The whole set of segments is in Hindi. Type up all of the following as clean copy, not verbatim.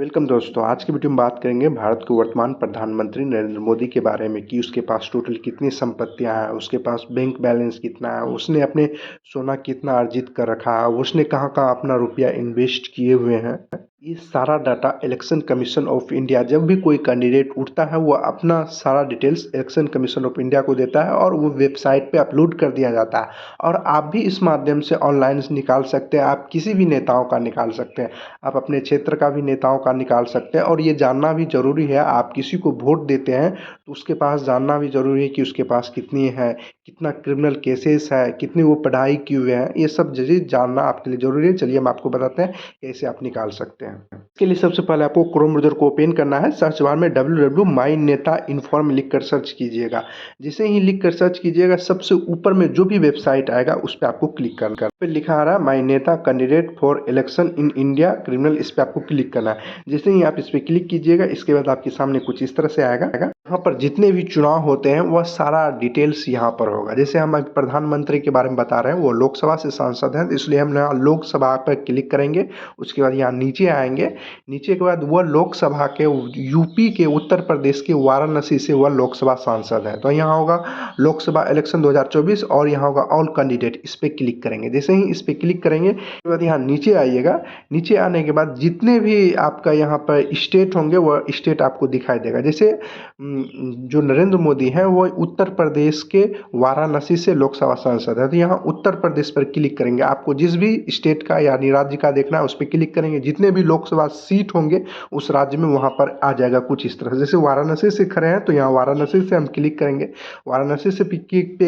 वेलकम दोस्तों। आज की वीडियो में बात करेंगे भारत के वर्तमान प्रधानमंत्री नरेंद्र मोदी के बारे में कि उसके पास टोटल कितनी संपत्तियां हैं, उसके पास बैंक बैलेंस कितना है, उसने अपने सोना कितना अर्जित कर रखा है, उसने कहां कहां अपना रुपया इन्वेस्ट किए हुए हैं। ये सारा data election commission of India, जब भी कोई कैंडिडेट उठता है वो अपना सारा details election commission of India को देता है और वो वेबसाइट पे अपलोड कर दिया जाता है। और आप भी इस माध्यम से ऑनलाइन निकाल सकते हैं। आप किसी भी नेताओं का निकाल सकते हैं, आप अपने क्षेत्र का भी नेताओं का निकाल सकते हैं। और ये जानना भी ज़रूरी है, आप किसी को वोट देते हैं तो उसके पास जानना भी ज़रूरी है कि उसके पास कितनी है, कितना क्रिमिनल केसेस है, कितनी वो पढ़ाई किए हुए हैं। ये सब चीज़ जानना आपके लिए ज़रूरी है। चलिए हम आपको बताते हैं कैसे आप निकाल सकते हैं। इसके लिए सबसे पहले आपको क्रोम ब्राउज़र को ओपन करना है। सर्च बार में www.mynetain लिख कर सर्च कीजिएगा। जैसे ही लिख कर सर्च कीजिएगा, सबसे ऊपर में जो भी वेबसाइट आएगा उस पर आपको क्लिक करना है। पे लिखा आ रहा है माई नेता candidate for election in India criminal, इस पर आपको क्लिक करना है। जैसे ही आप इस पर क्लिक कीजिएगा, इसके बाद आपके सामने कुछ इस तरह से आएगा। यहाँ पर जितने भी चुनाव होते हैं वह सारा डिटेल्स यहाँ पर होगा। जैसे हम अभी प्रधानमंत्री के बारे में बता रहे हैं, वो लोकसभा से सांसद हैं, इसलिए हम यहाँ लोकसभा पर क्लिक करेंगे। उसके बाद यहाँ नीचे आएंगे। नीचे के बाद वह लोकसभा के यूपी के उत्तर प्रदेश के वाराणसी से वह लोकसभा सांसद है। तो यहाँ होगा लोकसभा इलेक्शन 2024 और यहाँ होगा ऑल कैंडिडेट, इस पर क्लिक करेंगे। जैसे ही इस पर क्लिक करेंगे उसके बाद यहाँ नीचे आइएगा। नीचे आने के बाद जितने भी आपका यहाँ पर स्टेट होंगे वह स्टेट आपको दिखाई देगा। जैसे जो नरेंद्र मोदी हैं वो उत्तर प्रदेश के वाराणसी से लोकसभा सांसद है, तो यहाँ उत्तर प्रदेश पर क्लिक करेंगे। आपको जिस भी स्टेट का यानी राज्य का देखना है उस पर क्लिक करेंगे। जितने भी लोकसभा सीट होंगे उस राज्य में वहाँ पर आ जाएगा कुछ इस तरह। जैसे वाराणसी से खड़े हैं तो यहाँ वाराणसी से हम क्लिक करेंगे। वाराणसी से पे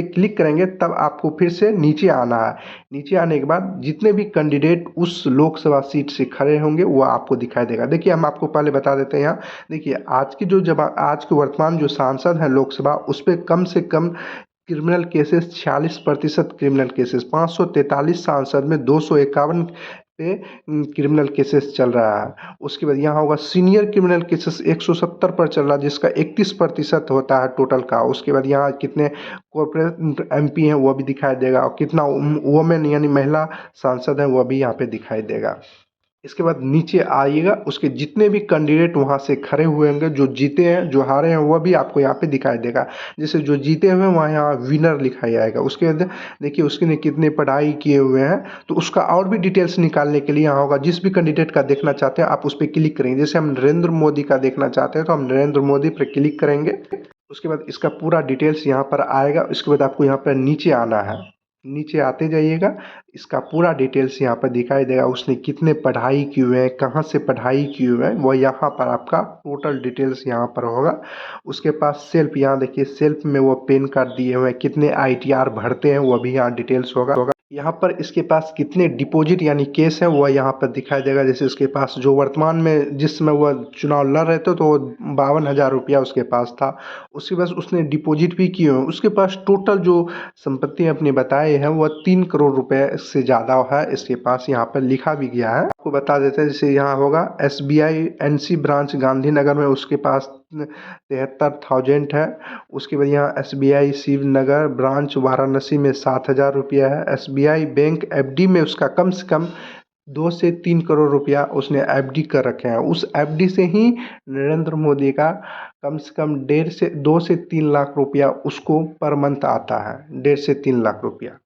क्लिक करेंगे तब आपको फिर से नीचे आना है। नीचे आने के बाद जितने भी कैंडिडेट उस लोकसभा सीट से खड़े होंगे वो आपको दिखाई देगा। देखिए हम आपको पहले बता देते हैं। यहाँ देखिए आज के वर्तमान जो सांसद हैं लोकसभा, उस पर कम से कम क्रिमिनल केसेस 46% क्रिमिनल केसेस, 543 सांसद में 251 पे क्रिमिनल केसेस चल रहा है। उसके बाद यहाँ होगा सीनियर क्रिमिनल केसेस 170 पर चल रहा है, जिसका 31% होता है टोटल का। उसके बाद यहाँ कितने कॉर्पोरेट एमपी हैं वह भी दिखाई देगा और कितना वोमेन यानी महिला सांसद हैं वह भी यहाँ पे दिखाई देगा। इसके बाद नीचे आइएगा, उसके जितने भी कैंडिडेट वहाँ से खड़े हुए होंगे, जो जीते हैं जो हारे हैं वह भी आपको यहाँ पे दिखाई देगा। जैसे जो जीते हुए हैं वहाँ यहाँ विनर लिखा जाएगा। उसके बाद देखिए उसके कितने पढ़ाई किए हुए हैं, तो उसका और भी डिटेल्स निकालने के लिए यहाँ होगा। जिस भी कैंडिडेट का देखना चाहते हैं आप उस पर क्लिक करेंगे। जैसे हम नरेंद्र मोदी का देखना चाहते हैं तो हम नरेंद्र मोदी पर क्लिक करेंगे। उसके बाद इसका पूरा डिटेल्स यहाँ पर आएगा। उसके बाद आपको यहाँ पर नीचे आना है। नीचे आते जाइएगा, इसका पूरा डिटेल्स यहाँ पर दिखाई देगा। उसने कितने पढ़ाई किए हुए हैं, कहाँ से पढ़ाई किए हुए हैं, वह यहाँ पर आपका टोटल डिटेल्स यहाँ पर होगा। उसके पास सेल्फ, यहाँ देखिए सेल्फ में वो पेन कार्ड दिए हुए हैं, कितने आईटीआर भरते हैं वह भी यहाँ डिटेल्स होगा। यहाँ पर इसके पास कितने डिपॉजिट यानी केस हैं वह यहाँ पर दिखाई देगा। जैसे उसके पास जो वर्तमान में जिस समय वह चुनाव लड़ रहे थे तो 52,000 रुपया उसके पास था। उसके पास उसने डिपॉजिट भी किए हुए। उसके पास टोटल जो संपत्ति अपने बताए हैं वह 3 करोड़ रुपए से ज़्यादा है इसके पास, यहाँ पर लिखा भी गया है। आपको बता देते हैं, जैसे यहाँ होगा SBI NC ब्रांच गांधीनगर में उसके पास 73,000 है। उसके बाद यहाँ SBI शिवनगर ब्रांच वाराणसी में 7,000 रुपया है। SBI बैंक FD में उसका कम से कम 2 से 3 करोड़ रुपया उसने FD कर रखे हैं। उस FD से ही नरेंद्र मोदी का कम से कम 2 से 3 लाख रुपया उसको पर मंथ आता है, 1.5 से 3 लाख रुपया।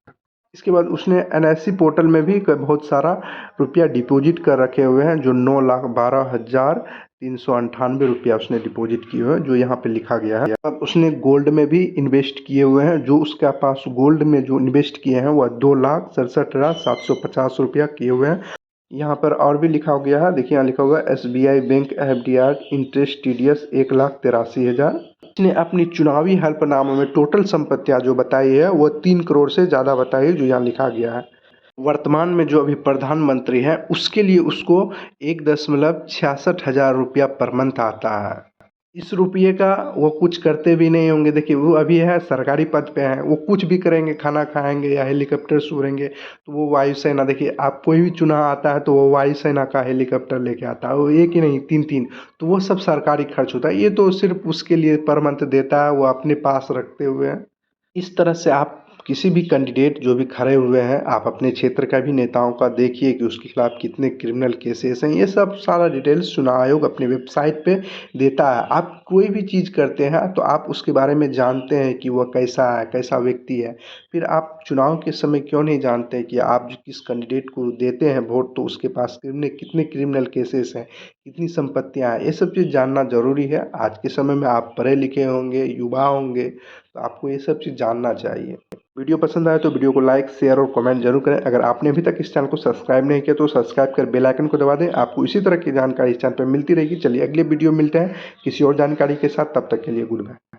इसके बाद उसने NSE पोर्टल में भी बहुत सारा रुपया डिपॉजिट कर रखे हुए हैं, जो 9,12,398 रुपया उसने डिपॉजिट किए हुए हैं, जो यहाँ पे लिखा गया है। अब उसने गोल्ड में भी इन्वेस्ट किए हुए हैं। जो उसके पास गोल्ड में जो इन्वेस्ट किए हैं वह 2,67,750 रुपया किए हुए हैं। यहाँ पर और भी लिखा गया है, देखिए यहाँ लिखा हुआ है SBI bank FDR interest TDS 1,83,000। इसने अपनी चुनावी हल्फनामे में टोटल संपत्तियाँ जो बताई है वो 3 करोड़ से ज़्यादा बताई है, जो यहाँ लिखा गया है। वर्तमान में जो अभी प्रधानमंत्री हैं उसके लिए उसको 1,66,000 रुपया पर मंथ आता है। इस रुपये का वो कुछ करते भी नहीं होंगे। देखिए वो अभी है सरकारी पद पे हैं, वो कुछ भी करेंगे, खाना खाएंगे या हेलीकॉप्टर से उड़ेंगे तो वो वायुसेना, देखिए आप कोई भी चुनाव आता है तो वो वायुसेना का हेलीकॉप्टर लेके आता है, वो एक ही नहीं 3-3, तो वो सब सरकारी खर्च होता है। ये तो सिर्फ उसके लिए पर मंथ देता है, वो अपने पास रखते हुए हैं। इस तरह से आप किसी भी कैंडिडेट जो भी खड़े हुए हैं, आप अपने क्षेत्र का भी नेताओं का देखिए कि उसके खिलाफ कितने क्रिमिनल केसेस हैं। ये सब सारा डिटेल्स चुनाव आयोग अपनी वेबसाइट पे देता है। आप कोई भी चीज़ करते हैं तो आप उसके बारे में जानते हैं कि वह कैसा है, कैसा व्यक्ति है। फिर आप चुनाव के समय क्यों नहीं जानते कि आप जो किस कैंडिडेट को देते हैं वोट, तो उसके पास कितने क्रिमिनल केसेस हैं, कितनी संपत्तियाँ हैं। ये सब चीज़ जानना ज़रूरी है। आज के समय में आप पढ़े लिखे होंगे, युवा होंगे, तो आपको ये सब चीज़ जानना चाहिए। वीडियो पसंद आए तो वीडियो को लाइक, शेयर और कमेंट जरूर करें। अगर आपने अभी तक इस चैनल को सब्सक्राइब नहीं किया तो सब्सक्राइब कर बेल आइकन को दबा दें। आपको इसी तरह की जानकारी इस चैनल पर मिलती रहेगी। चलिए अगले वीडियो में मिलते हैं किसी और जानकारी के साथ। तब तक के लिए गुड बाय।